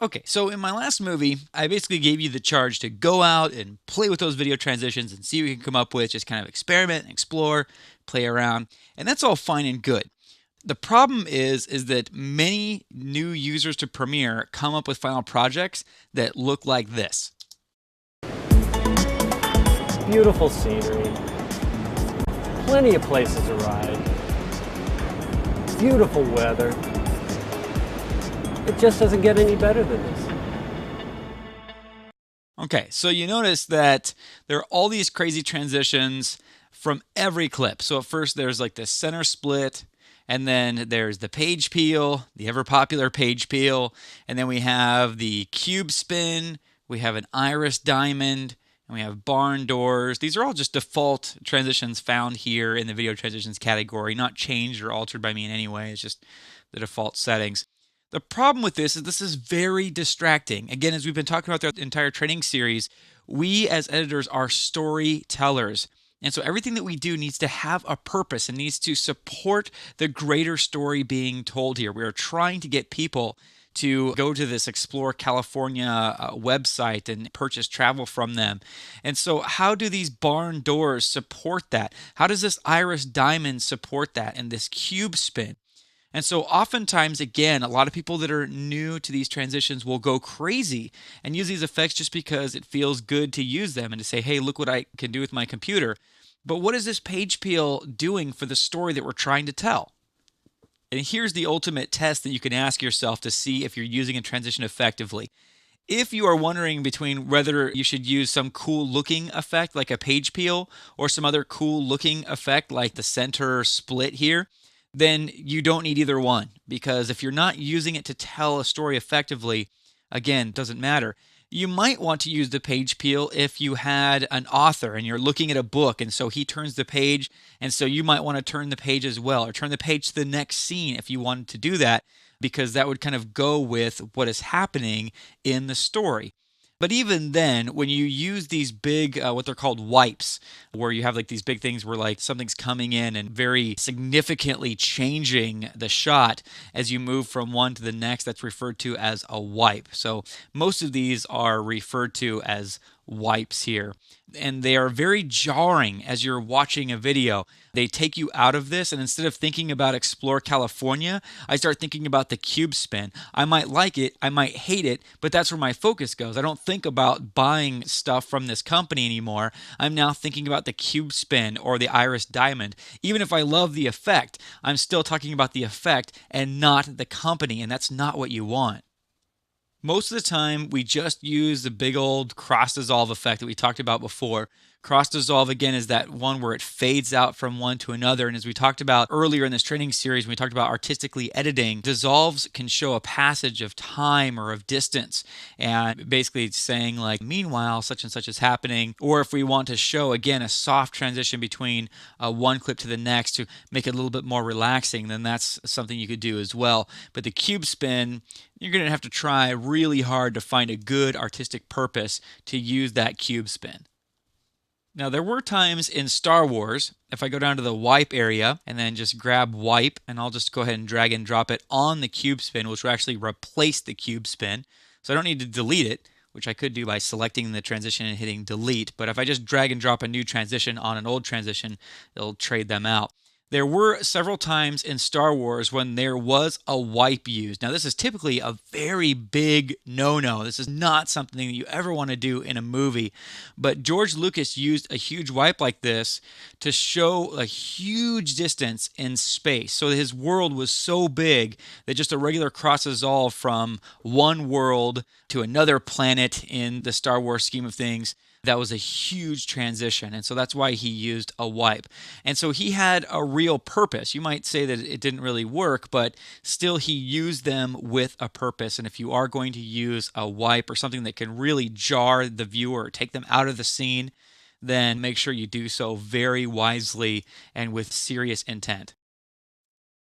Okay, so in my last movie, I basically gave you the charge to go out and play with those video transitions and see what you can come up with. Just kind of experiment, explore, play around, and that's all fine and good. The problem is that many new users to Premiere come up with final projects that look like this. Beautiful scenery, plenty of places to ride, beautiful weather. It just doesn't get any better than this. Okay, so you notice that there are all these crazy transitions from every clip. So at first there's like the center split, and then there's the page peel, the ever popular page peel, and then we have the cube spin, we have an iris diamond, and we have barn doors. These are all just default transitions found here in the video transitions category, not changed or altered by me in any way. It's just the default settings. The problem with this is very distracting. Again, as we've been talking about throughout the entire training series, we as editors are storytellers. And so everything that we do needs to have a purpose and needs to support the greater story being told here. We are trying to get people to go to this Explore California website and purchase travel from them. And so how do these barn doors support that? How does this iris diamond support that and this cube spin? And so oftentimes, again, a lot of people that are new to these transitions will go crazy and use these effects just because it feels good to use them and to say, hey, look what I can do with my computer. But what is this page peel doing for the story that we're trying to tell? And here's the ultimate test that you can ask yourself to see if you're using a transition effectively. If you are wondering between whether you should use some cool looking effect like a page peel or some other cool looking effect like the center split here, then you don't need either one, because if you're not using it to tell a story effectively, again, it doesn't matter. You might want to use the page peel if you had an author and you're looking at a book and so he turns the page, and so you might want to turn the page as well, or turn the page to the next scene if you wanted to do that, because that would kind of go with what is happening in the story. But even then, when you use these big, what they're called wipes, where you have like these big things where like something's coming in and very significantly changing the shot as you move from one to the next, that's referred to as a wipe. So most of these are referred to as wipes here. And they are very jarring as you're watching a video. They take you out of this, and instead of thinking about Explore California, I start thinking about the cube spin. I might like it, I might hate it, but that's where my focus goes. I don't think about buying stuff from this company anymore. I'm now thinking about the cube spin or the iris diamond. Even if I love the effect, I'm still talking about the effect and not the company, and that's not what you want. Most of the time, we just use the big old cross dissolve effect that we talked about before. Cross dissolve, again, is that one where it fades out from one to another. And as we talked about earlier in this training series, when we talked about artistically editing, dissolves can show a passage of time or of distance. And basically it's saying like, meanwhile, such and such is happening. Or if we want to show, again, a soft transition between one clip to the next to make it a little bit more relaxing, then that's something you could do as well. But the cube spin, you're going to have to try really hard to find a good artistic purpose to use that cube spin. Now, there were times in Star Wars, if I go down to the wipe area and then just grab wipe, and I'll just go ahead and drag and drop it on the cube spin, which will actually replace the cube spin. So I don't need to delete it, which I could do by selecting the transition and hitting delete. But if I just drag and drop a new transition on an old transition, it'll trade them out. There were several times in Star Wars when there was a wipe used. Now, this is typically a very big no-no. This is not something that you ever want to do in a movie. But George Lucas used a huge wipe like this to show a huge distance in space. So his world was so big that just a regular cross dissolve from one world to another planet in the Star Wars scheme of things, that was a huge transition, and so that's why he used a wipe. And so he had a real purpose. You might say that it didn't really work, but still he used them with a purpose. And if you are going to use a wipe or something that can really jar the viewer, take them out of the scene, then make sure you do so very wisely and with serious intent.